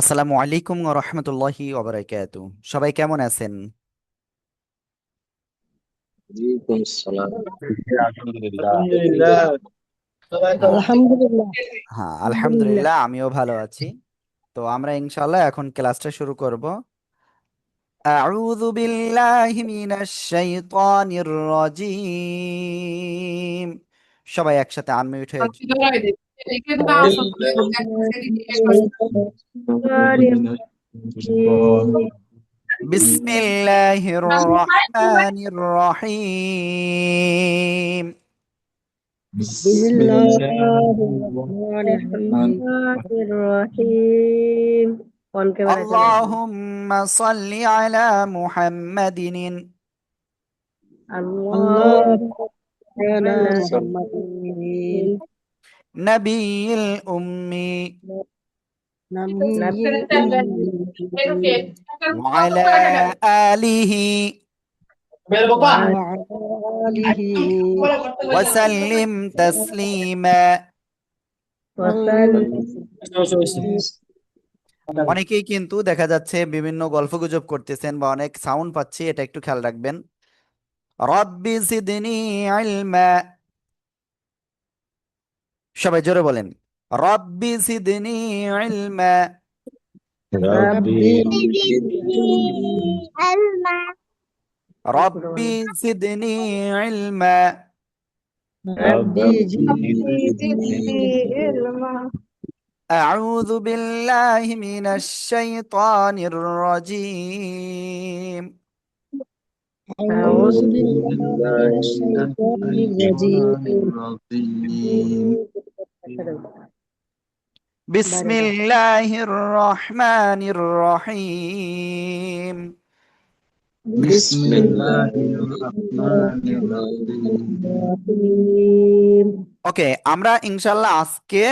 আসসালামু আলাইকুম ওয়া রাহমাতুল্লাহি ওয়া বারাকাতু। সবাই কেমন আছেন? ওয়ালাইকুম আসসালাম। আলহামদুলিল্লাহ। আলহামদুলিল্লাহ। হ্যাঁ, আলহামদুলিল্লাহ। হ্যাঁ, আলহামদুলিল্লাহ। আলহামদুলিল্লাহ আমিও ভালো আছি। তো আমরা ইনশাআল্লাহ এখন ক্লাসটা শুরু করব। আউযু বিল্লাহি মিনাশ শাইতানির রাজীম। সবাই একসাথে আনমিউট হয়ে أعوذ বিসমিল্লাহির রহমানির রহিম। بسم بسم الله الله الرحمن الرحمن الرحيم. कौन के बारे चले আল্লাহুম্মা সাল্লি আলা মুহাম্মাদিন الله الله على على محمد নবিয়্যিল উম্মি نبي الأمي وعلى آله وعلى آله وسلم تسليما। وسلم. অনেকেই কিন্তু দেখা যাচ্ছে বিভিন্ন গল্পগুজব করতেছেন বা অনেক সাউন্ড পাচ্ছি, এটা একটু খেয়াল রাখবেন। রব্বি জিদনি ইলমা। সবাই জোরে বলেন, রব্বি জিদনি ইলমা। ربي ربي রব্বি জিদনি ইলমা। ربي ربي زدني علما. أعوذ بالله من الشيطان الرجيم. أعوذ أعوذ بالله بالله من من الشيطان الشيطان الرجيم. الرجيم بسم الله الرحمن الرحيم. بسم بسم الله الله الرحمن الرحيم الرحيم. ওকে, আমরা ইনশাল্লাহ আজকে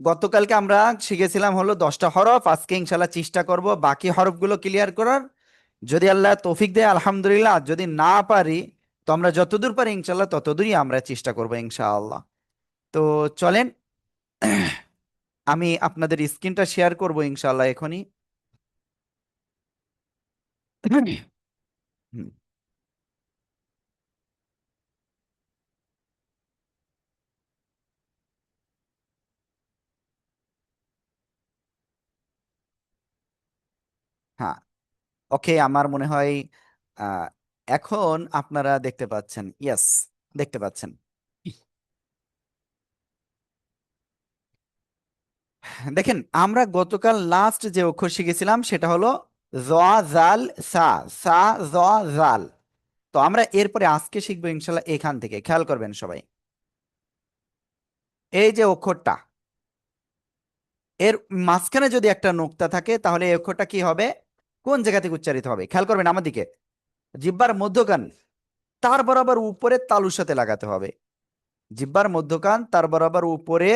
গতকালকে আমরা শিখেছিলাম হলো 10টা হরফ। আজকে ইনশাল্লাহ চেষ্টা করব বাকি হরফগুলো ক্লিয়ার করার। যদি আল্লাহ তৌফিক দেয় আলহামদুলিল্লাহ, আর যদি না পারি তো আমরা যতদূর পারি ইনশাল্লাহ ততদূরই আমরা চেষ্টা করব ইনশাআল্লাহ। তো চলেন, আমি আপনাদের স্ক্রিনটা শেয়ার করব ইনশাআল্লাহ এখনই। হুম, হ্যাঁ, ওকে, আমার মনে হয় আহ, এখন আপনারা দেখতে পাচ্ছেন। ইয়েস, দেখতে পাচ্ছেন। দেখেন, আমরা গতকাল লাস্ট যে অক্ষর শিখেছিলাম সেটা হলো জ, জাল, সা। সা, জ, জাল। তো আমরা এরপরে আজকে শিখবো ইনশাল্লাহ এখান থেকে। খেয়াল করবেন সবাই, এই যে অক্ষরটা, এর মাঝখানে যদি একটা নোক্তা থাকে তাহলে এই অক্ষরটা কি হবে, কোন জায়গা থেকে উচ্চারিত হবে? খেয়াল করবেন আমার দিকে। জিহ্বার মধ্যখান তার বরাবর উপরে তালুর সাথে লাগাতে হবে। জিহ্বার মধ্যখান তার বরাবর উপরে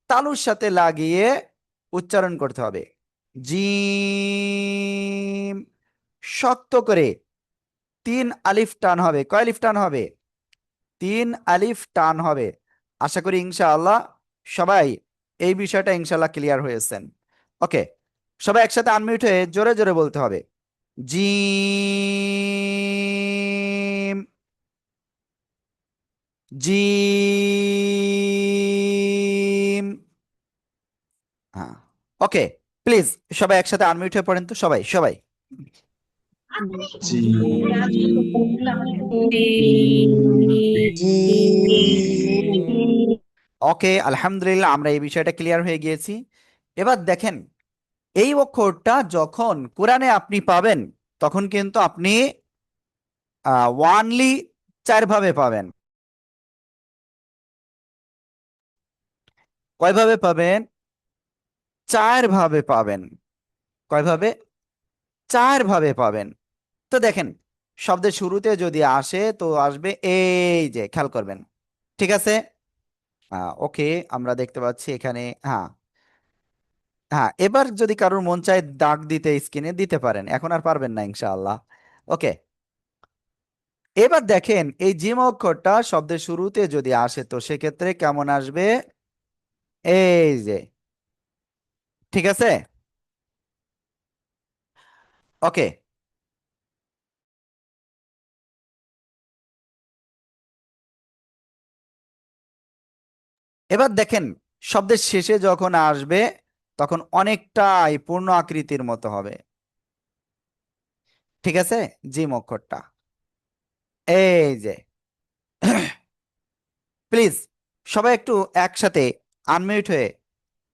তালুর সাথে লাগিয়ে উচ্চারণ করতে হবে। জিম। শক্ত করে 3 আলিফ টান হবে। কয় আলিফ টান হবে? 3 আলিফ টান হবে। আশা করি ইনশাআল্লাহ সবাই এই বিষয়টা ইনশাআল্লাহ ক্লিয়ার হয়েছেন। ওকে, সবাই একসাথে আনমিউট হয়ে জোরে জোরে বলতে হবে। Gym, gym. হ্যাঁ, ওকে, প্লিজ সবাই একসাথে আনমিউট হয়ে পড়েন তো, সবাই সবাই। ওকে, আলহামদুলিল্লাহ আমরা এই বিষয়টা ক্লিয়ার হয়ে গিয়েছি। এবার দেখেন, এই অক্ষরটা যখন কোরআনে আপনি পাবেন তখন কিন্তু আপনি ওয়ানলি 4 ভাবে পাবেন। কয়ভাবে পাবেন? 4 ভাবে পাবেন। কয়ভাবে? 4 ভাবে পাবেন। তো দেখেন, শব্দের শুরুতে যদি আসে তো আসবে এই যে, খেয়াল করবেন। ঠিক আছে, ওকে, আমরা দেখতে পাচ্ছি এখানে। হ্যাঁ, হ্যাঁ, এবার যদি কারোর মন চায় দাগ দিতে স্ক্রিনে দিতে পারেন, এখন আর পারবেন না ইনশাআল্লাহ। ওকে, এবার দেখেন এই জিম অক্ষরটা শব্দের শুরুতে যদি আসে তো সেক্ষেত্রে কেমন আসবে? এই যে, ঠিক আছে। ওকে, এবার দেখেন শব্দের শেষে যখন আসবে তখন অনেকটাই পূর্ণ আকৃতির মতো হবে। ঠিক আছে, জিম অক্ষরটা এই যে। প্লিজ সবাই একটু একসাথে আনমিউট হয়ে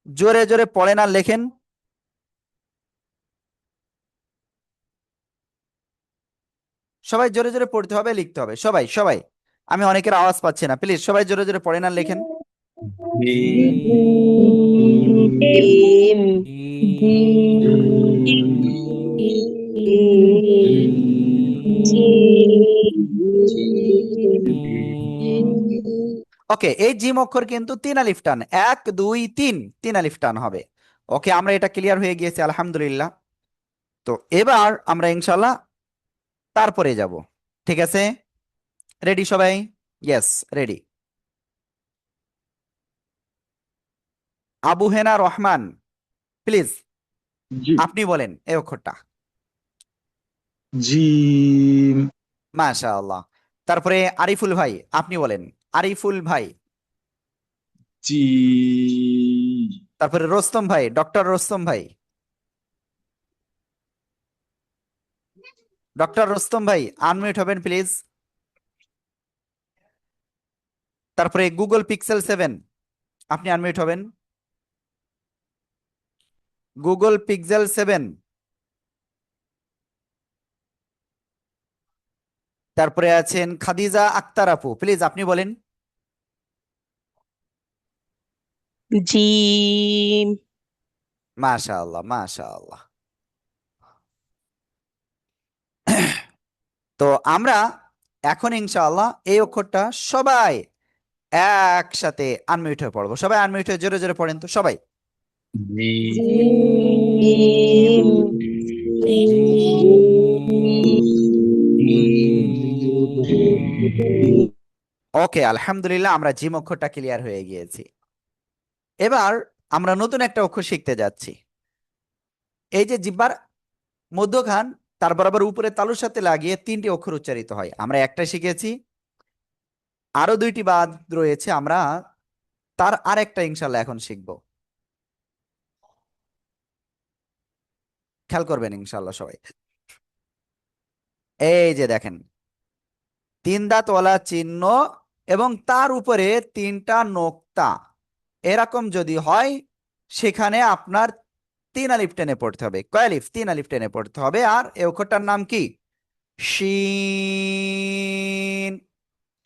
জোরে জোরে পড়েন আর লেখেন। সবাই জোরে জোরে পড়তে হবে, লিখতে হবে, সবাই সবাই। আমি অনেকের আওয়াজ পাচ্ছি না, প্লিজ সবাই জোরে জোরে পড়েন আর লেখেন। জিম ওকে, এই জিম অক্ষর কিন্তু তিন আলিফ টান, 1 2 3, তিন আলিফ টান হবে। ওকে, আমরা এটা ক্লিয়ার হয়ে গিয়েছি আলহামদুলিল্লাহ। তো এবার আমরা ইনশাল্লাহ তারপরে যাব। ঠিক আছে, রেডি সবাই? Yes, ready. Abu Hena Rahman, please ji আপনি বলেন এই অক্ষরটা। জিম মাশাআল্লাহ। তারপরে আরিফুল ভাই, আপনি বলেন। আরিফুল ভাই। জি তারপরে রোস্তম ভাই, ডক্টর রোস্তম ভাই। ডক্টর রোস্তম ভাই আনমিউট হবেন প্লিজ। তারপরে গুগল পিক্সেল 7, আপনি আনমিউট হবেন। Google pixel 7। তারপরে আছেন খাদিজা আক্তার আপু, প্লিজ আপনি বলেন। জিম মাশাআল্লাহ মাশাআল্লাহ। তো আমরা এখন ইনশাআল্লাহ এই অক্ষরটা সবাই একসাথে আনমিউট হয়ে পড়বো। সবাই আনমিউট হয়ে জোরে জোরে পড়েন তো সবাই। জিম ওকে, আলহামদুলিল্লাহ, আমরা জিম অক্ষরটা ক্লিয়ার হয়ে গিয়েছি। এবার আমরা নতুন একটা অক্ষর শিখতে যাচ্ছি। এই যে জিহ্বার মধ্যখান তার বরাবর উপরে তালুর সাথে লাগিয়ে তিনটি অক্ষর উচ্চারিত হয়, আমরা একটা শিখেছি, আরো দুইটি বাদ রয়েছে, আমরা তার আরেকটা ইনশাল্লাহ এখন শিখব। খেয়াল করবেন ইনশাল্লাহ সবাই। এই যে দেখেন, তিন দাঁতওয়ালা চিহ্ন এবং তার উপরে তিনটা নোক্তা, এরকম যদি হয় সেখানে আপনার তিন আলিফ টেনে পড়তে হবে। কয় আলিফ? তিন আলিফ টেনে পড়তে হবে। আর এই অক্ষরটার নাম কি? শিন।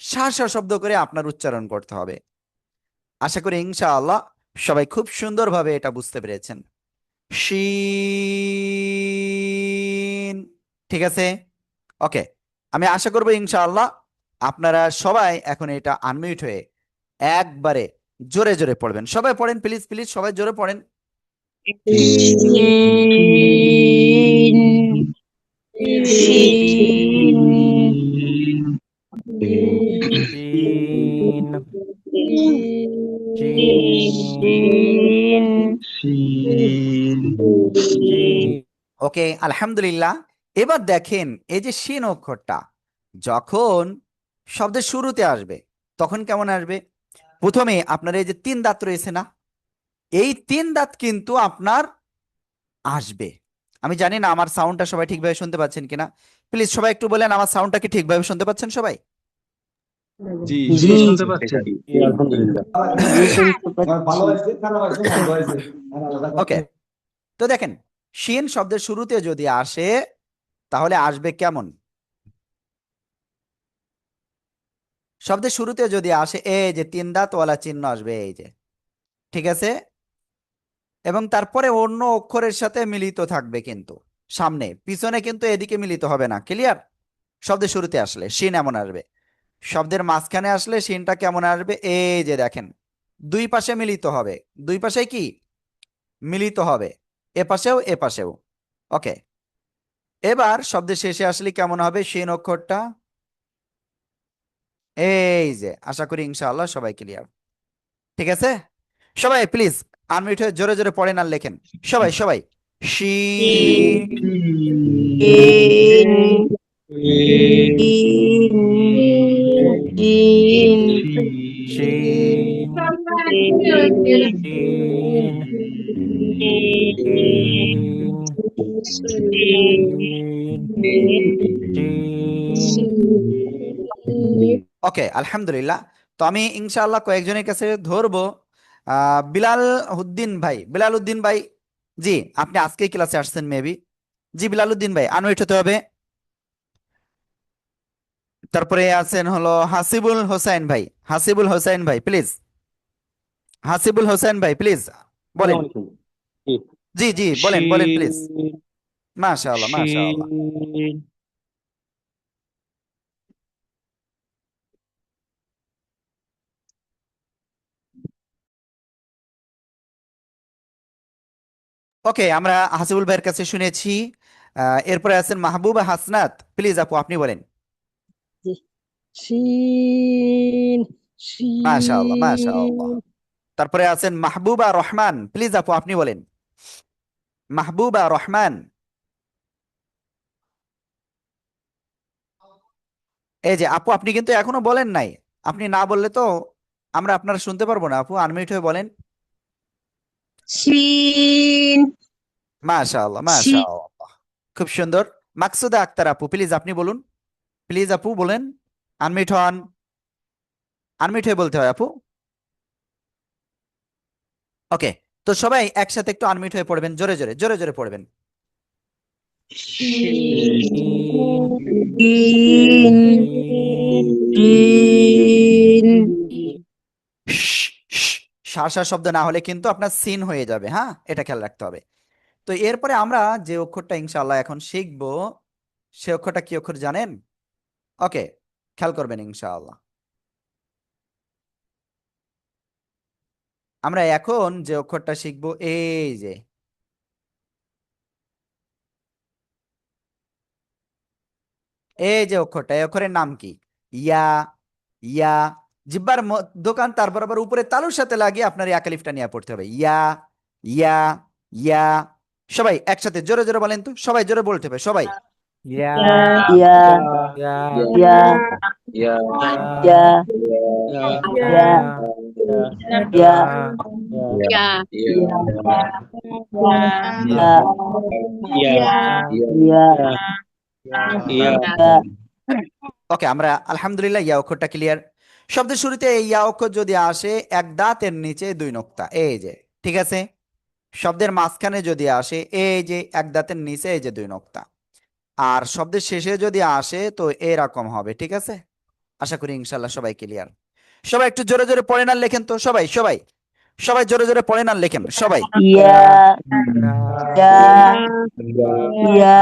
সা সা শব্দ করে আপনার উচ্চারণ করতে হবে। আশা করি ইনশাআল্লাহ সবাই খুব সুন্দরভাবে এটা বুঝতে পেরেছেন। শিন। ঠিক আছে, ওকে। আমি আশা করবো ইনশাআল্লাহ আপনারা সবাই এখন এটা আনমিউট হয়ে একবারে জোরে জোরে পড়বেন। সবাই পড়েন প্লিজ, প্লিজ সবাই জোরে পড়েন। জিম ওকে, আলহামদুলিল্লাহ। এবার দেখেন এই যে শিন অক্ষরটা যখন শব্দের শুরুতে আসবে তখন কেমন আসবে? প্রথমে আপনার এই যে তিন দাঁত রয়েছে না, এই তিন দাঁত কিন্তু আপনার আসবে। আমি জানি না আমার সাউন্ডটা সবাই ঠিকভাবে শুনতে পাচ্ছেন কিনা, প্লিজ সবাই একটু বলেন আমার সাউন্ডটা কি ঠিকভাবে শুনতে পাচ্ছেন সবাই? জি জি শুনতে পাচ্ছি। আলহামদুলিল্লাহ ওকে, তো দেখেন শিন শব্দের শুরুতে যদি আসে তাহলে আসবে কেমন? শব্দের শুরুতে যদি আসে এই যে তিন দাঁতওয়ালা চিহ্ন আসবে, এই যে। ঠিক আছে, এবং তারপরে অন্য অক্ষরের সাথে মিলিত থাকবে, কিন্তু সামনে পিছনে কিন্তু এদিকে মিলিত হবে না। ক্লিয়ার? শব্দের শুরুতে আসলে শিন এমন আসবে। শব্দের মাঝখানে আসলে শিনটা কেমন আসবে? এই যে দেখেন, দুই পাশে মিলিত হবে। দুই পাশে কি মিলিত হবে? এ পাশেও এ পাশেও। ওকে, এবার শব্দের শেষে আসলে কেমন হবে শিন অক্ষরটা? এই যে, আশা করি ইনশাআল্লাহ সবাই ক্লিয়ার। ঠিক আছে, সবাই প্লিজ আনমিউট হয়ে জোরে জোরে পড়েন আর লেখেন। সবাই সবাই শিন শিন শিন শিন শিন শিন শিন শিন ওকে আলহামদুলিল্লাহ। তো আমি ইনশাআল্লাহ কয়েকজনের কাছে ধরবো। বিলাল উদ্দিন ভাই, বিলাল উদ্দিন ভাই, জি আপনি আজকেই ক্লাসে আসছেন মেবি। জি বিলাল উদ্দিন ভাই আনমিউট হতে হবে। তারপরে আছেন হলো হাসিবুল হোসেন ভাই, হাসিবুল হোসেন ভাই প্লিজ, হাসিবুল হোসেন ভাই প্লিজ বলেন। আসসালামু আলাইকুম। জি। জি জি বলেন বলেন প্লিজ। শিন মাশাআল্লাহ মাশাআল্লাহ। শিন ওকে আমরা হাসিবুল ভাইয়ের কাছে শুনেছি। এরপরে আছেন মাহবুবা হাসনাত, প্লিজ আপু আপনি বলেন। শিন মাশাআল্লাহ মাশাআল্লাহ। শিন তারপরে আছেন মাহবুবা রহমান, প্লিজ আপু আপনি বলেন। মাহবুবা রহমান, এই যে আপু আপনি কিন্তু এখনো বলেন নাই। আপনি না বললে তো আমরা আপনারা শুনতে পারবো না, আপু আনমিউট হয়ে বলেন। শিন মাশাআল্লাহ শিন মাশাআল্লাহ, খুব সুন্দর। মাকসুদা আক্তার আপু প্লিজ আপনি বলুন, প্লিজ আপু বলেন। আনমিউট হন, আনমিউট হয়ে বলতে হয় আপু। ওকে, তো সবাই একসাথে একটু আনমিউট হয়ে পড়বেন, জোরে জোরে জোরে জোরে পড়বেন। শিন শিন শাসা শব্দ না হলে কিন্তু আপনার সিন হয়ে যাবে, হ্যাঁ এটা খেয়াল রাখতে হবে। তো এরপরে আমরা যে অক্ষরটা ইনশাআল্লাহ এখন শিখবো, সে অক্ষরটা কি অক্ষর জানেন? ওকে, খেয়াল করবেন ইনশাআল্লাহ। আমরা এখন যে অক্ষরটা শিখবো এই যে, এই যে অক্ষরটা, এই অক্ষরের নাম কি? ইয়া, ইয়া, জিব্বার দোকান তার বরাবর উপরে তালুর সাথে লাগিয়ে আপনার ইয়া কালিফটা নিয়ে পড়তে হবে। ইয়া, ইয়া, ইয়া। সবাই একসাথে জোরে জোরে বলেন তো, সবাই জোরে বলতে হবে সবাই। ইয়া, ইয়া ইয়া, ইয়া ইয়া ইয়া ইয়া ইয়া ইয়া ইয়া ইয়া ইয়া ইয়া ইয়া ওকে আমরা আলহামদুলিল্লাহ ইয়া অক্ষরটা ক্লিয়ার। শব্দের শুরুতে এই ইয়া অক্ষর যদি আসে এক দাঁতের নিচে দুই নোক্তা, এই যে, ঠিক আছে। শব্দের মাঝখানে যদি আসে এই যে এক দাঁতের নিচে এই যে দুই নোক্তা, আর শব্দের শেষে যদি আসে তো এরকম হবে, ঠিক আছে। আশা করি ইনশাল্লাহ সবাই ক্লিয়ার। সবাই একটু জোরে জোরে পড়েন আর লেখেন তো, সবাই সবাই সবাই জোরে জোরে পড়েন আর লেখেন সবাই। ইয়া ইয়া ইয়া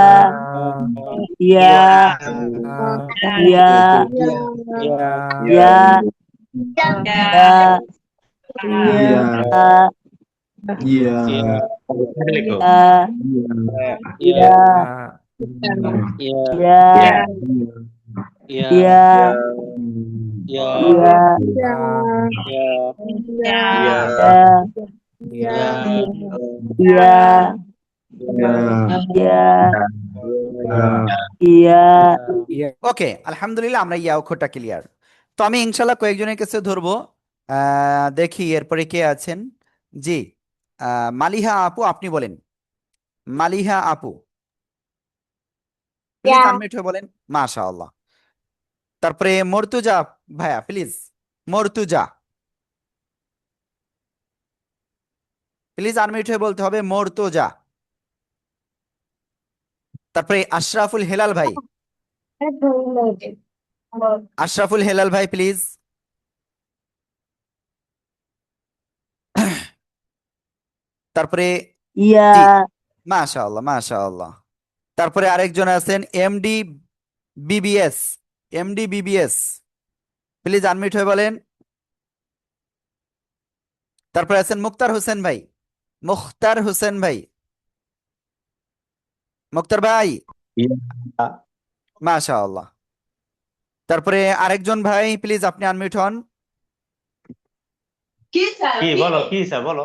ইয়া ইয়া ইয়া ইয়া ইয়া ইয়া ইয়া ইয়া ইয়া ইয়া ইয়া ওকে আলহামদুলিল্লাহ আমরা ইয়া অক্ষরটা ক্লিয়ার। তো আমি ইনশাল্লাহ কয়েকজনের কাছে ধরবো। দেখি এরপরে কে আছেন। জি, মালিহা আপু আপনি বলেন। মালিহা আপু প্লিজ আনমিউট হয়ে বলেন। মাশাআল্লাহ। তারপরে মর্তুজা ভাইয়া প্লিজ, মর্তুজা প্লিজ আনমিউট হয়ে বলতে হবে মর্তুজা। তারপরে আশরাফুল হেলাল ভাই, আশরাফুল হেলাল ভাই প্লিজ। তারপরে ইয়া জি মাশাআল্লাহ মাশাআল্লাহ। তারপরে আরেকজন আছেন MD BBS, MD BBS please unmute হয়ে বলেন। তারপরে আছেন মুক্তার হোসেন ভাই, মুখতার হোসেন ভাই, মুক্তার ভাই মাশাআল্লাহ। তারপরে আরেকজন ভাই প্লিজ আপনি আনমিউট হন। কি বলো কি স্যার বলো।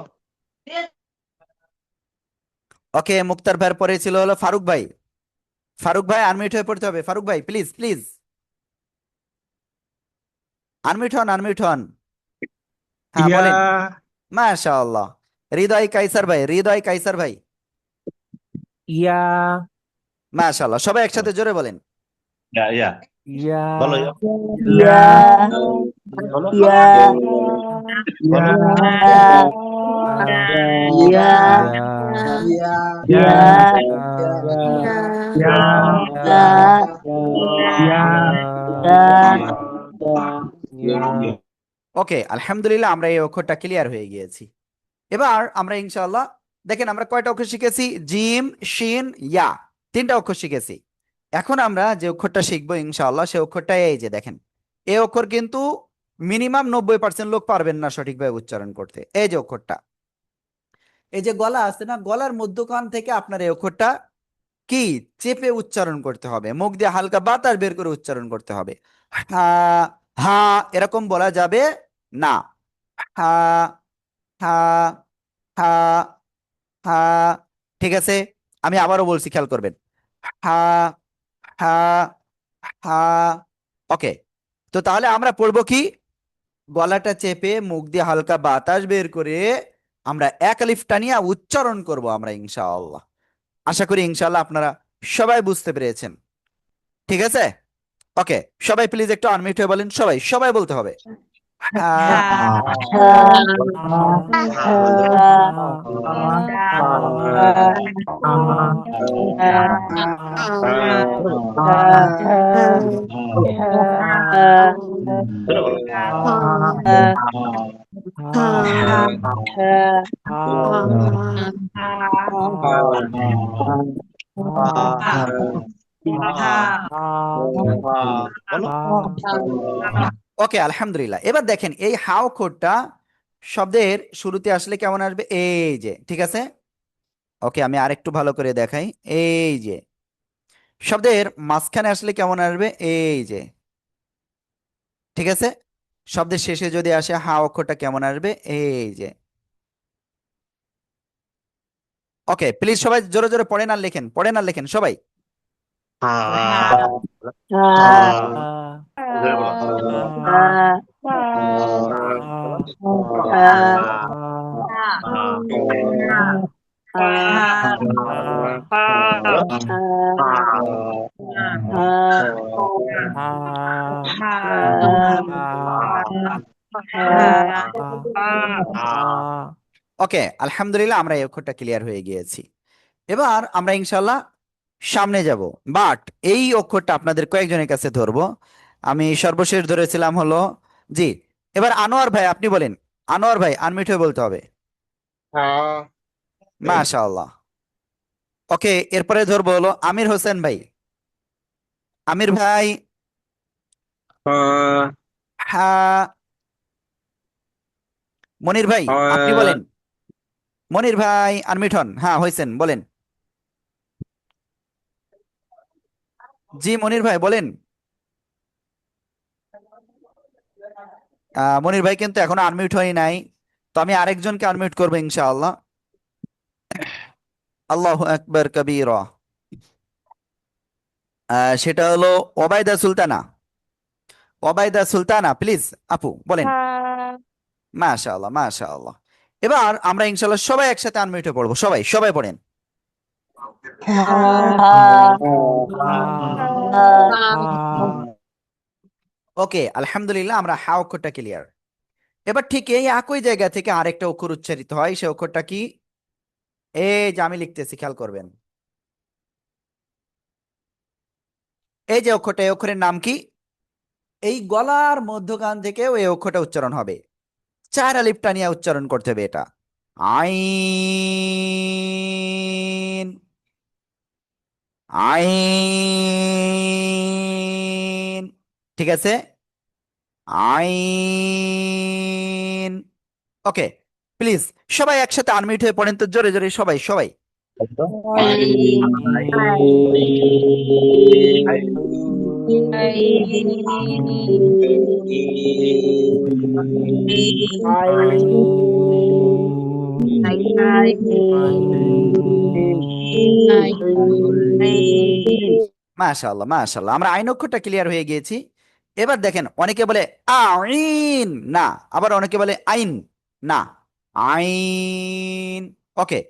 ওকে, মুক্তার ভাইয়ের পরে ছিল হলো ফারুক ভাই। ফারুক ভাই আনমিউট হয়ে পড়তে হবে। ফারুক ভাই প্লিজ প্লিজ আনমিউট হন, আনমিউট হন। হ্যাঁ ইয়া বলেন। মাশাআল্লাহ। হৃদয় কাইসার ভাই, হৃদয় কাইসার ভাই। ইয়া মাশাআল্লাহ, সবাই একসাথে জোরে বলেন। ইয়া ইয়া বলো ইয়া বলো ইয়া ইয়া ইয়া ইয়া ইয়া ইয়া ওকে, আলহামদুলিল্লাহ আমরা এই অক্ষরটা ক্লিয়ার হয়ে গিয়েছি। এবার আমরা ইনশাআল্লাহ দেখেন আমরা কয়টা অক্ষর শিখেছি? জিম, শিন, ইয়া, তিনটা অক্ষর শিখেছি। এখন আমরা যে অক্ষরটা শিখবো ইনশাআল্লাহ সে অক্ষরটা এই যে দেখেন, এই অক্ষর কিন্তু মিনিমাম 90% লোক পারবেন না সঠিকভাবে উচ্চারণ করতে। এই যে অক্ষরটা, এই যে গলা আছে না, গলার মধ্যখান থেকে আপনার এই অক্ষরটা কি চেপে উচ্চারণ করতে হবে, মুখ দিয়ে হালকা বাতাস বের করে উচ্চারণ করতে হবে। হা, হা এরকম বলা যাবে না। হা, হা, হা, হা। ঠিক আছে, আমি আবারও বলছি, খেয়াল করবেন। হা, হা, হা। ওকে, তো তাহলে আমরা পড়বো কি? গলাটা চেপে মুখ দিয়ে হালকা বাতাস বের করে আমরা এক আলিফ টানিয়া উচ্চারণ করব আমরা ইনশাআল্লাহ। আশা করি ইনশাআল্লাহ আপনারা সবাই বুঝতে পেরেছেন। ঠিক আছে, ওকে, সবাই প্লিজ একটু আনমিউট হয়ে বলেন। সবাই সবাই বলতে হবে। হ্যাঁ, ওকে, আলহামদুলিল্লাহ। এবার দেখেন এই হা অক্ষরটা শব্দের শুরুতে আসলে কেমন আসবে? এই যে, ঠিক আছে। ওকে, আমি আরেকটু ভালো করে দেখাই। এই যে শব্দের মাঝখানে আসলে কেমন আসবে? এই যে, ঠিক আছে। শব্দের শেষে যদি আসে হা অক্ষরটা কেমন আসবে? এই যে। ওকে, প্লিজ সবাই জোরে জোরে পড়েন আর লেখেন, পড়েন আর লেখেন সবাই। ওকে, আলহামদুলিল্লাহ আমরা এই অক্ষরটা ক্লিয়ার হয়ে গিয়েছি। এবার আমরা ইনশাল্লাহ সামনে যাব, বাট এই অক্ষরটা আপনাদের কয়েকজনের কাছে ধরবো। আমি সর্বশেষ ধরেছিলাম হলো, জি, এবার আনোয়ার ভাই আপনি বলেন। আনোয়ার ভাই আনমিউট হয়ে বলতে হবে। মাশাআল্লাহ। ওকে, এরপরে ধরবো হলো আমির হোসেন ভাই। আমির ভাই, হ্যাঁ। মনির ভাই আপনি বলেন। মনির ভাই আনমিউট হন। হ্যাঁ হয়েছেন, বলেন। জি মনির ভাই বলেন। মনির ভাই কিন্তু এখনো আনমিউট হয়নি নাই, তো আমি আরেকজনকে আনমিউট করবো ইনশাআল্লাহ। আল্লাহু আকবার কবীরা। সেটা হলো ওবায়দা সুলতানা। ওবায়দা সুলতানা প্লিজ আপু বলেন। মাশাআল্লাহ মাশাআল্লাহ। এবার আমরা ইনশাআল্লাহ সবাই একসাথে আনমিউটে পড়বো। সবাই সবাই পড়েন। ওকে, আলহামদুলিল্লাহ আমরা হা অক্ষরটা ক্লিয়ার। এবার ঠিক এই একই জায়গা থেকে আরেকটা অক্ষর উচ্চারিত হয়, সে অক্ষরটা কি? এই যে আমি লিখতেছি, খেয়াল করবেন। এই যে অক্ষরটা, এই অক্ষরের নাম কি? এই গলার মধ্যখান থেকেও এই অক্ষরটা উচ্চারণ হবে, চার আলিফ টানিয়া উচ্চারণ করতে হবে এটা। আইন, আইন, ঠিক আছে। আইন। ওকে, প্লিজ সবাই একসাথে আনমিউট হয়ে পড়েন তো, জোরে জোরে সবাই সবাই। মাশাআল্লাহ মাশাআল্লাহ, আমরা আইন অক্ষরটা ক্লিয়ার হয়ে গিয়েছি। এবার দেখেন, অনেকে বলে আইন না, আবার অনেকে বলে আইন না, আইন। ওকে,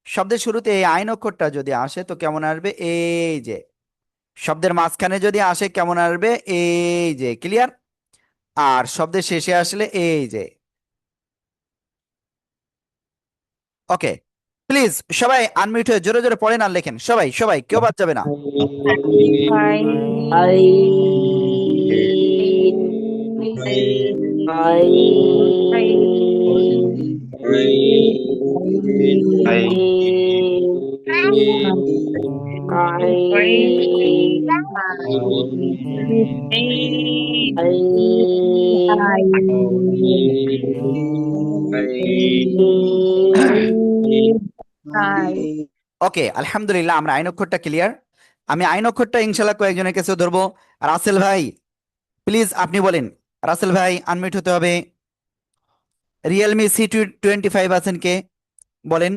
শব্দের শুরুতে এই আইন অক্ষরটা যদি আসে তো কেমন আসবে, এই যে। শব্দের মাঝখানে যদি আসে কেমন আসবে, এই যে, ক্লিয়ার। আর শব্দের শেষে আসলে এই যে। ওকে, প্লিজ সবাই আনমিউট হয়ে জোরে জোরে পড়েন আর লেখেন, সবাই সবাই, কেউ বাদ যাবে না। ওকে, আলহামদুলিল্লাহ, আমরা আইন অক্ষরটা ক্লিয়ার। আমি আইন অক্ষরটা ইনশাল্লাহ কয়েকজনের কাছে ধরবো। রাসেল ভাই, প্লিজ আপনি বলেন। রাসেল ভাই আনমিউট হতে হবে। রিয়েলমি C25 আছেন কে, বলেন।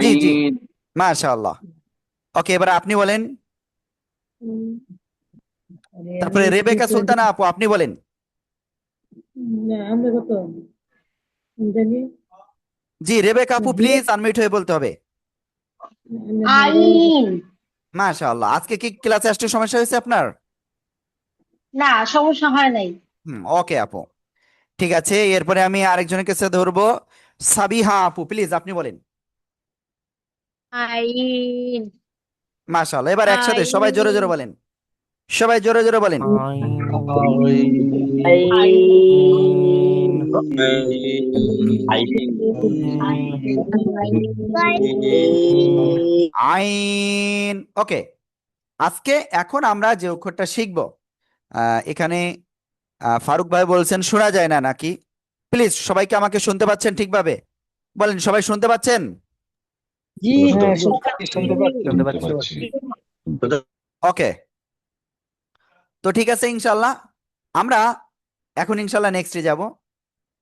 জি জি, মাশাআল্লাহ। ওকে, এবার আপনি বলেন। তারপরে রেবেকা সুলতানা আপু, আপনি বলেন। জি, রেবেকা আপু প্লিজ আনমিউট হয়ে বলতে হবে। আইন। মাশাআল্লাহ, আজকে কি ক্লাসে আসতে সমস্যা হয়েছে আপনার? না, সমস্যা হয় নাই। ওকে আপু, ঠিক আছে। এরপরে আমি আরেকজনের কাছে ধরবো। সাবিহা আপু প্লিজ আপনি বলেন। আইন। মাশাআল্লাহ, এবার একসাথে সবাই জোরে জোরে বলেন, সবাই জোরে জোরে বলেন। আইন। ওকে, আজকে এখন আমরা যে অক্ষরটা শিখব, এখানে ফারুক ভাই বলছেন শোনা যায় না নাকি? প্লিজ সবাইকে আমাকে শুনতে পাচ্ছেন ঠিকভাবে? বলেন, সবাই শুনতে পাচ্ছেন? শুনতে পাচ্ছি। ওকে, তো ঠিক আছে, ইনশাল্লাহ আমরা এখন ইনশাল্লাহ নেক্সটে যাব।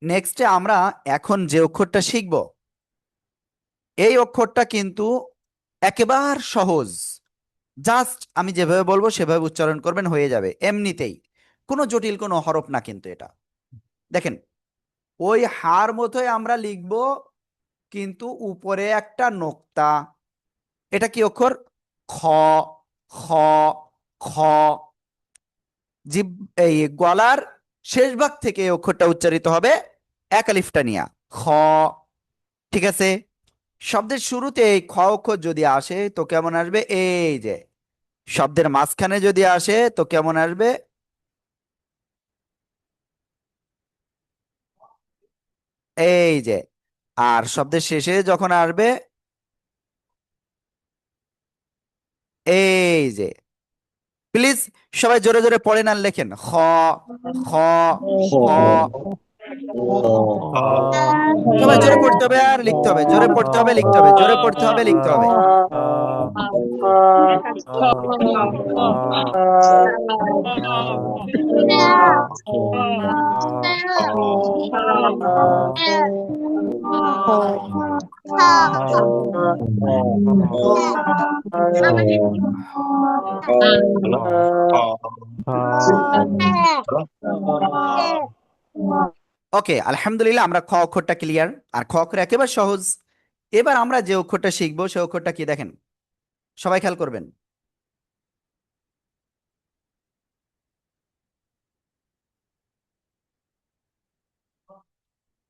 নেক্সটে আমরা এখন যে অক্ষরটা শিখব, এই অক্ষরটা কিন্তু একেবারে সহজ। জাস্ট আমি যেভাবে বলবো সেভাবে উচ্চারণ করবেন, হয়ে যাবে এমনিতেই। কোনো জটিল কোনো হরফ না কিন্তু এটা। দেখেন, ওই হার মতোই আমরা লিখব, কিন্তু উপরে একটা নোক্তা। এটা কি অক্ষর? খ। খ। খ। জিভ, এই গলার শেষ ভাগ থেকে এই অক্ষরটা উচ্চারিত হবে এক আলিফটা নিয়া, খ। ঠিক আছে, শব্দের শুরুতে এই খ অক্ষর যদি আসে তো কেমন আসবে, এই যে। শব্দের মাঝখানে যদি আসে তো কেমন আসবে, এই যে। আর শব্দের শেষে যখন আসবে, এই যে। প্লিজ সবাই জোরে জোরে পড়েন আর লেখেন, খ। খ। খ। সবাই জোরে পড়তে হবে আর লিখতে হবে, জোরে পড়তে হবে লিখতে হবে, জোরে পড়তে হবে লিখতে হবে। ওকে, আলহামদুলিল্লাহ, আমরা খ অক্ষরটা ক্লিয়ার। আর খ অক্ষর একেবারে সহজ। এবার আমরা যে অক্ষরটা শিখবো সে অক্ষরটা কি দেখেন, সবাই খেয়াল করবেন।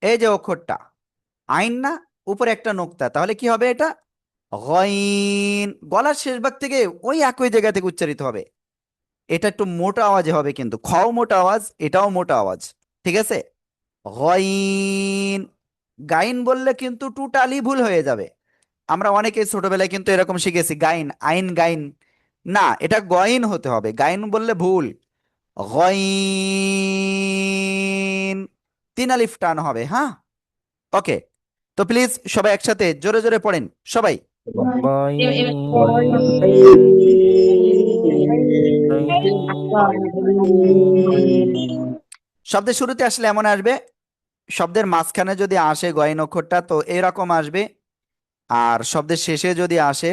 এই যে অক্ষরটা আইন না, উপরে একটা নোক্তা, তাহলে কি হবে এটা? গইন। গলার শেষ ভাগ থেকে ওই একই জায়গা থেকে উচ্চারিত হবে। এটা একটু মোটা আওয়াজে হবে, কিন্তু খও মোটা আওয়াজ, এটাও মোটা আওয়াজ। ঠিক আছে, গইন। গাইন বললে কিন্তু টোটালি ভুল হয়ে যাবে। আমরা অনেকে ছোটবেলায় কিন্তু এরকম শিখেছি, গাইন আইন গাইন। না, এটা গইন হতে হবে, গাইন বললে ভুল। গইন, তিন আলিফ টান হবে, হ্যাঁ। ওকে, তো প্লিজ সবাই একসাথে জোরে জোরে পড়েন, সবাই। শব্দের শুরুতে আসলে এমন আসবে, শব্দের মাঝখানে যদি আসে গয়েন অক্ষরটা তো এরকম আসবে, আর শব্দের শেষে যদি আসে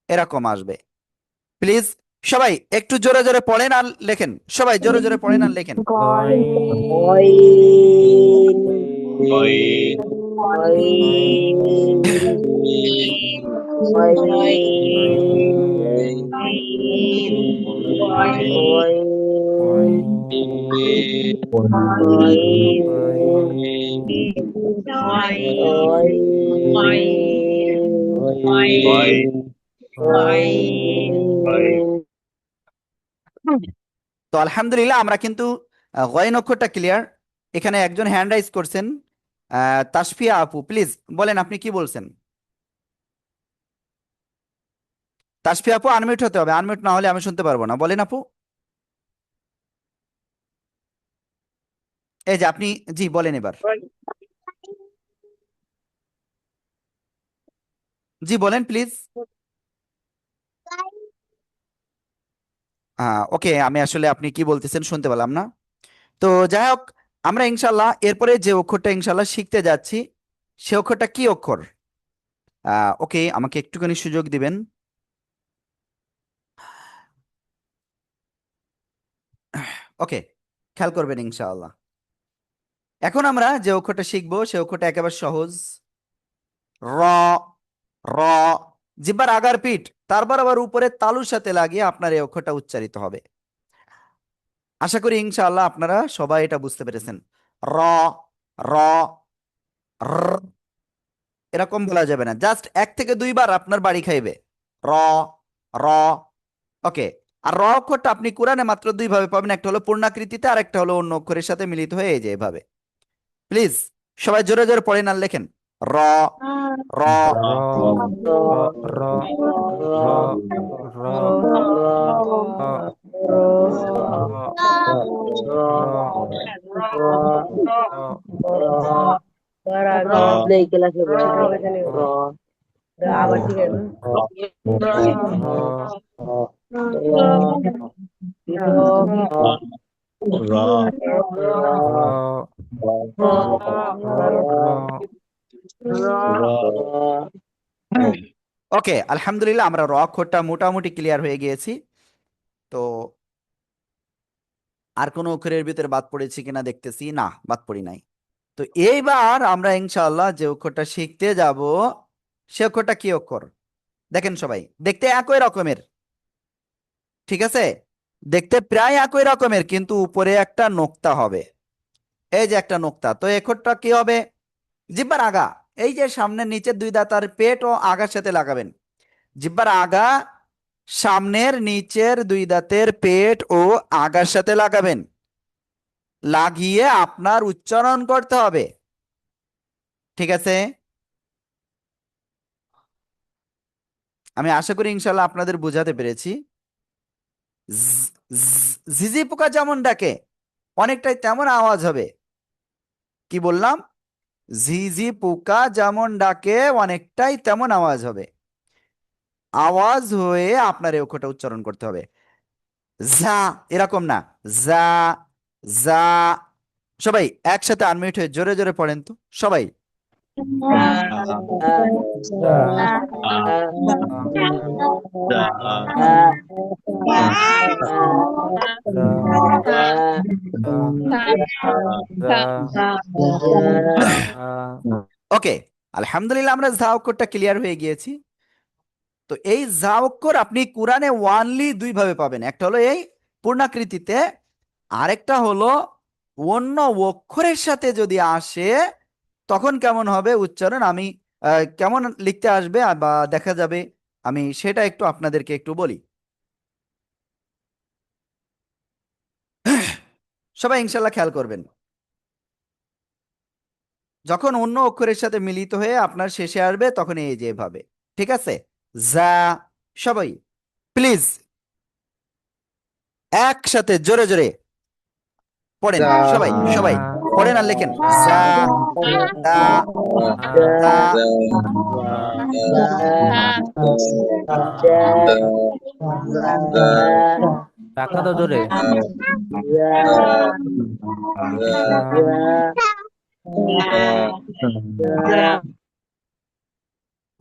এরকম আসবে। প্লিজ সবাই একটু জোরে জোরে পড়েন আর লেখেন, সবাই জোরে জোরে পড়েন আর লেখেন। Oin. Oin. তো আলহামদুলিল্লাহ আমরা কিন্তু গয়েন অক্ষরটা ক্লিয়ার। এখানে একজন হ্যান্ড রাইজ করছেন, তাসফিয়া আপু, প্লিজ বলেন আপনি কি বলছেন। তাসফিয়া আপু আনমিউট হতে হবে, আনমিউট না হলে আমি শুনতে পারবো না। বলেন আপু। এই যে আপনি, জি বলেন এবার, জি বলেন প্লিজ। ওকে, আমি আসলে আপনি কি বলতেছেন শুনতে পেলাম না। তো যাই হোক, আমরা ইনশাল্লাহ এরপরে যে অক্ষরটা ইনশাল্লাহ শিখতে যাচ্ছি সে অক্ষরটা কি অক্ষর? ওকে, আমাকে একটুখানি সুযোগ দিবেন। ওকে, খেয়াল করবেন ইনশাআল্লাহ। এখন আমরা যে অক্ষরটা শিখবো সে অক্ষরটা একেবারে সহজ। র, র, জিহ্বার আগার পিঠ তারপর আবার উপরে তালুর সাথে লাগিয়ে আপনার এই অক্ষরটা উচ্চারিত হবে। আশা করি ইনশাআল্লাহ আপনারা সবাই এটা বুঝতে পেরেছেন। র, র, র, এরকম বলা যাবে না, জাস্ট 1 থেকে 2 বার আপনার বাড়ি খাইবে। র, র, ওকে। আর র অক্ষরটা আপনি কোরআনে মাত্র 2 ভাবে পাবেন, একটা হলো পূর্ণাকৃতিতে আর একটা হলো অন্য অক্ষরের সাথে মিলিত হয়ে এই যে এভাবে। প্লিজ সবাই জোরে জোরে পড়েন আর লেখেন। র, র, Play kelas আবার ঠিক আছে ওকে আলহামদুলিল্লাহ আমরা র অক্ষরটা মোটামুটি ক্লিয়ার হয়ে গিয়েছি। তো আর কোনো অক্ষরের ভিতরে বাদ পড়েছি কিনা দেখতেছি, না বাদ পড়ি নাই। তো এইবার আমরা ইনশাআল্লাহ যে অক্ষরটা শিখতে যাব সে অক্ষরটা কি অক্ষর? দেখেন সবাই, দেখতে একই রকমের, ঠিক আছে, দেখতে প্রায় একই রকমের, কিন্তু উপরে একটা নোক্তা হবে। এই যে একটা নোক্তা, তো এই অক্ষরটা কি হবে? জিহ্বার আগা, এই যে সামনের নিচের 2 দাঁতার পেট ও আগার সাথে লাগাবেন। জিহ্বার আগা সামনের নিচের 2 দাঁতের পেট ও আগার সাথে লাগাবেন, লাগিয়ে আপনার উচ্চারণ করতে হবে, ঠিক আছে? আমি আশা করি ইনশাল্লাহ আপনাদের বোঝাতে পেরেছি। ঝিঝি পোকা যেমন ডাকে অনেকটাই তেমন আওয়াজ হবে। কি বললাম? ঝিঝি পোকা যেমন ডাকে অনেকটাই তেমন আওয়াজ হবে। আওয়াজ হয়ে আপনার এই অক্ষরটা উচ্চারণ করতে হবে। যা, এরকম না, যা, যা। সবাই একসাথে আনমিউট হয়ে জোরে জোরে পড়েন তো সবাই। ওকে আলহামদুলিল্লাহ আমরা যা অক্ষরটা ক্লিয়ার হয়ে গিয়েছি। তো এই যা অক্ষর আপনি কোরআনে ওয়ানলি 2 ভাবে পাবেন, একটা হলো এই পূর্ণাকৃতিতে, আরেকটা হলো অন্য অক্ষরের সাথে যদি আসে তখন কেমন হবে উচ্চারণ, আমি কেমন লিখতে আসবে বা দেখা যাবে, আমি সেটা একটু আপনাদেরকে একটু বলি। সবাই ইনশাল্লাহ খেয়াল করবেন, যখন অন্য অক্ষরের সাথে মিলিত হয়ে আপনার শেষে আসবে তখন এই যে এভাবে, ঠিক আছে? যা, সবাই প্লিজ একসাথে জোরে জোরে পড়েন, সবাই সবাই পড়েন আর লেখেন। যা, দা, দা, ধাক্কা দাও জোরে।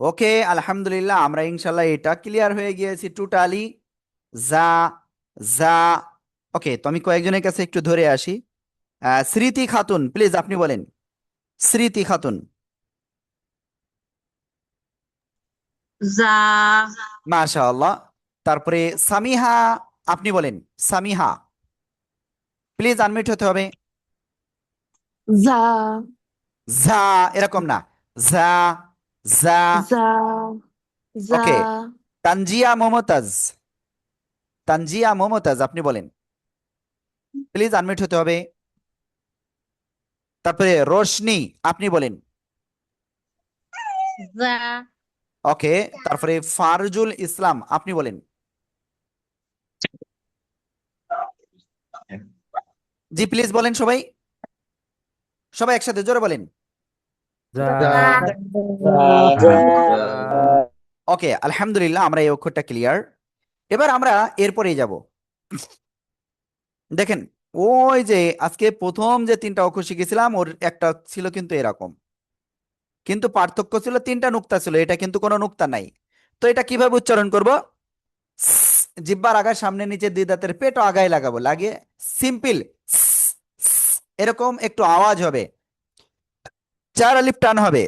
ওকে, আলহামদুলিল্লাহ, আমরা ইনশাল্লাহ এটা ক্লিয়ার হয়ে গিয়েছি টোটালি। যা, যা। ওকে, তো আমি কয়েকজনের কাছে একটু ধরে আসি। স্মৃতি খাতুন, প্লিজ আপনি বলেন। স্মৃতি খাতুন। যা মাশাআল্লাহ। তারপরে সামিহা, আপনি বলেন। সামিহা, প্লিজ আনমিউট হতে হবে। যা যা, এরকম না। যা, যা। যা যা ওকে, তানজিয়া মমতাজ। তানজিয়া মমতাজ, আপনি বলেন। প্লিজ আনমিউট হতে হবে। তারপরে রোশনি, আপনি বলেন। যা ওকে, তারপরে ফারজুল ইসলাম, আপনি বলেন। জি প্লিজ বলেন সবাই, সবাই একসাথে জোরে বলেন। যা ওকে, আলহামদুলিল্লাহ, আমরা এই অক্ষরটা ক্লিয়ার। এবার আমরা এরপরেই যাব। দেখেন, ওই যে আজকে প্রথম যে তিনটা অক্ষর শিখেছিলাম ওর একটা ছিল কিন্তু এরকম, কিন্তু পার্থক্য ছিল তিনটা নুক্তা ছিল, এটা কিন্তু কোনো নুক্তা নাই। তো এটা কিভাবে উচ্চারণ করব? জিহ্বার আগায় সামনে নিচে দুই দাঁতের পেট ও আগায় লাগাবো, লাগিয়ে সিম্পল এরকম একটু আওয়াজ হবে, চার আলিফ টান হবে।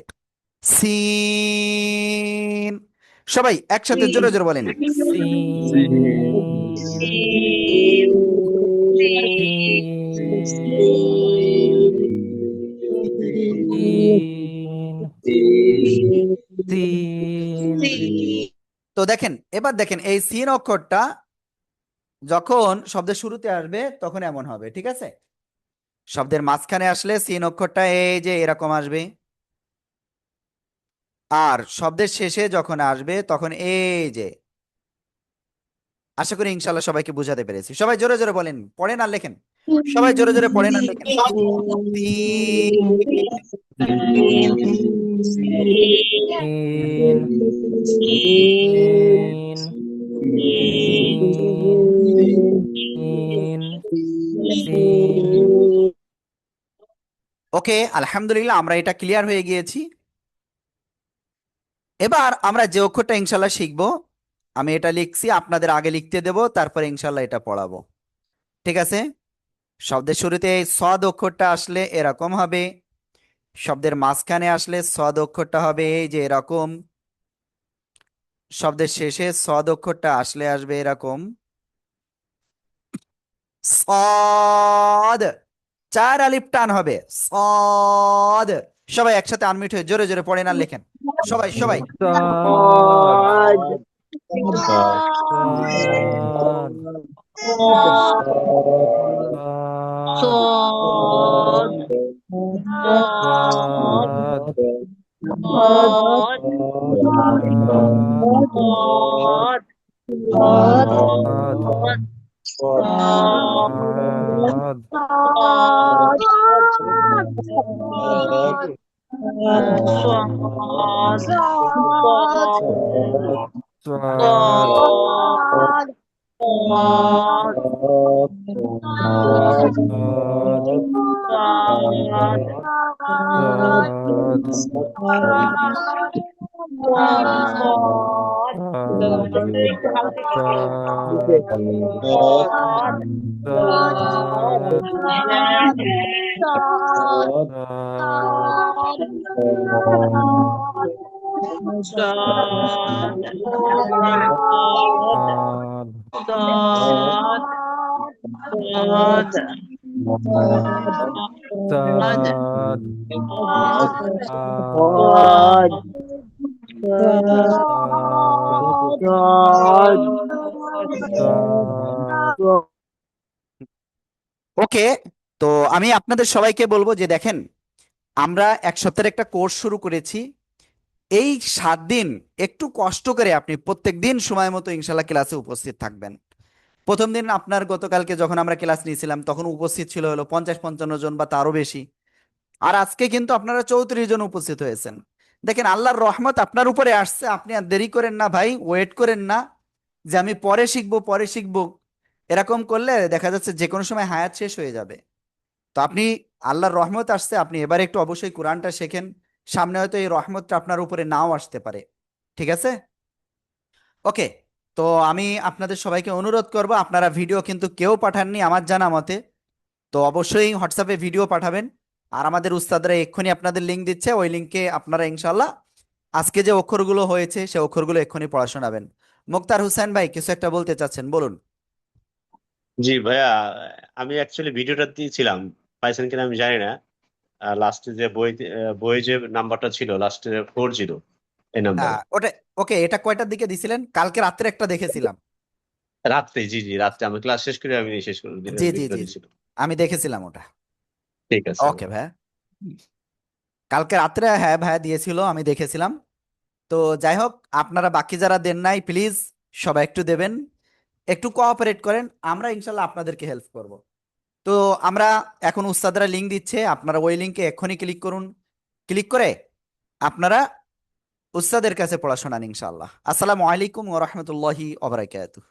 সিন। সবাই একসাথে জোরে জোরে বলেন। তো দেখেন, এবার দেখেন এই সিন অক্ষরটা যখন শব্দের শুরুতে আসবে তখন এমন হবে, ঠিক আছে? শব্দের মাঝখানে আসলে সিন অক্ষরটা এই যে এরকম আসবে, আর শব্দের শেষে যখন আসবে তখন এই যে। আশা করি ইনশাল্লাহ সবাইকে বুঝাতে পেরেছি। সবাই জোরে জোরে বলেন, পড়েন আর লেখেন। সবাই জোরে জোরে পড়েন আর লেখেন। ওকে, আলহামদুলিল্লাহ, আমরা এটা ক্লিয়ার হয়ে গিয়েছি। এবার আমরা যে অক্ষরটা ইনশাল্লাহ শিখবো, আমি এটা লিখছি, আপনাদের আগে লিখতে দেব, তারপরে ইনশাল্লাহ এটা পড়াবো, ঠিক আছে? শব্দের শুরুতে এই সদ অক্ষরটা আসলে এরকম হবে, শব্দের মাঝখানে আসলে সদ অক্ষরটা হবে এই যে এরকম, শব্দের শেষে সদ অক্ষরটা আসলে আসবে এরকম। সদ, চার আলিফ টান হবে, সদ। সবাই একসাথে আনমিউট হয়ে জোরে জোরে পড়েন আর লেখেন। সবাই সবাই। ওকে, তো আমি আপনাদের সবাইকে বলবো যে দেখেন, আমরা এক সপ্তাহের একটা কোর্স শুরু করেছি। এই 7 দিন একটু কষ্ট করে আপনি প্রত্যেক দিন সময় মতো ইনশাল্লাহ ক্লাসে উপস্থিত থাকবেন। প্রথম দিন আপনার গতকালকে যখন আমরা ক্লাস নিয়েছিলাম তখন উপস্থিত ছিল হলো 50-55 জন বা তারও বেশি, আর আজকে কিন্তু আপনারা 34 জন উপস্থিত হয়েছেন। দেখেন, আল্লাহর রহমত আপনার উপরে আসছে, আপনি আর দেরি করেন না ভাই, ওয়েট করেন না যে আমি পরে শিখবো পরে শিখবো। এরকম করলে দেখা যাচ্ছে যে কোনো সময় হায়াত শেষ হয়ে যাবে। তো আপনি, আল্লাহর রহমত আসছে, আপনি এবারে একটু অবশ্যই কোরআনটা শেখেন। সামনে হয়তো এই রহমতটা আপনার উপরে নাও আসতে পারে। ঠিক আছে? ওকে। তো আমি আপনাদের সবাইকে অনুরোধ করব, আপনারা ভিডিও কিন্তু কেউ পাঠাননি আমার জানা মতে। তো অবশ্যই হোয়াটসঅ্যাপে ভিডিও পাঠাবেন। আর আমাদের উস্তাদরা এক্ষুনি আপনাদের লিঙ্ক দিচ্ছে, ওই লিঙ্কে আপনারা ইনশাল্লাহ আজকে যে অক্ষরগুলো হয়েছে সে অক্ষরগুলো এক্ষুনি পড়া শোনাবেন। মুক্তার হোসেন ভাই কিছু একটা বলতে চাচ্ছেন, বলুন। জি ভাইয়া, আমি অ্যাকচুয়ালি ভিডিওটা দিয়েছিলাম, পাইছেন কিনা আমি জানি না। লাস্টে যে বই যে নাম্বারটা ছিল লাস্টে 40, এই নাম্বারে। ওটা ওকে, এটা কয়টার দিকে দিছিলেন? কালকে রাত্রে একটা দেখেছিলাম। রাত্রে, জি জি, রাত্রে আমি ক্লাস শেষ করে আমি শেষ করে জি জি ভিডিওটা জি জি, দিয়েছিল। আমি দেখেছিলাম ওটা। ঠিক আছে ওকে ভাই, কালকে রাত্রে হ্যাঁ ভাইয়া দিয়েছিল, আমি দেখেছিলাম। তো যাই হোক, আপনারা বাকি যারা দেন নাই প্লিজ সবাই একটু দেবেন, একটু কোঅপারেট করেন, আমরা ইনশাল্লাহ আপনাদেরকে হেল্প করব। তো আমরা এখন উস্তাদরা লিঙ্ক দিচ্ছে, আপনারা ওই লিঙ্কে এক্ষুনি ক্লিক করুন। ক্লিক করে আপনারা উস্তাদের কাছে পড়াশোনান ইনশাআল্লাহ। আসসালামু আলাইকুম ওয়া রাহমাতুল্লাহি ওয়া বারাকাতুহু।